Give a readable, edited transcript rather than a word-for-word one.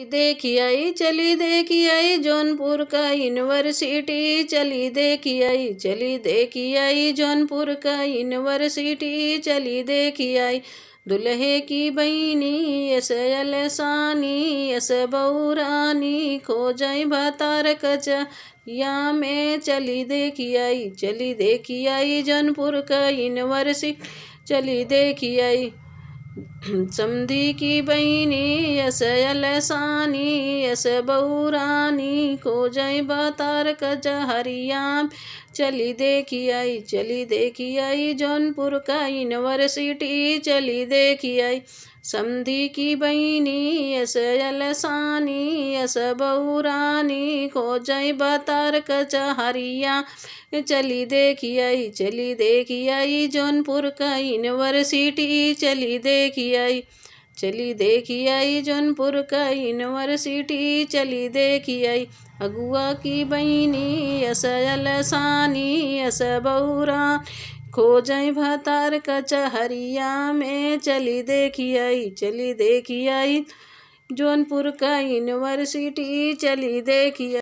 देखी आई चली देखी आई जौनपुर का यूनिवर्सिटी, चली देखी आई चली देखी आई जौनपुर का यूनिवर्सिटी, चली देखी आई दुल्हे की बहिनी यस अलसानी यस बौरानी, खो जाए भातार कचया में, चली देखी आई जौनपुर का यूनिवर्सिटी, चली देखी आई समधी की बहिनी यस अलसानी यस बौरानी, खो जाए बातार कचहरिया, चली देखी आई जौनपुर का यूनिवर्सिटी, चली देखी आई समधी की बहिनी यस अलसानी यस बौरानी, खो जाए बातार कचहरिया, चली देखी आई जौनपुर का यूनिवर्सिटी, चली देखी आई जौनपुर का यूनिवर्सिटी, चली देखी आई अगुआ की बहिनी यस अलसानी यस बौरा, खो जाए भातार कचहरिया में, चली देखी आई जौनपुर का यूनिवर्सिटी, चली देखी आई।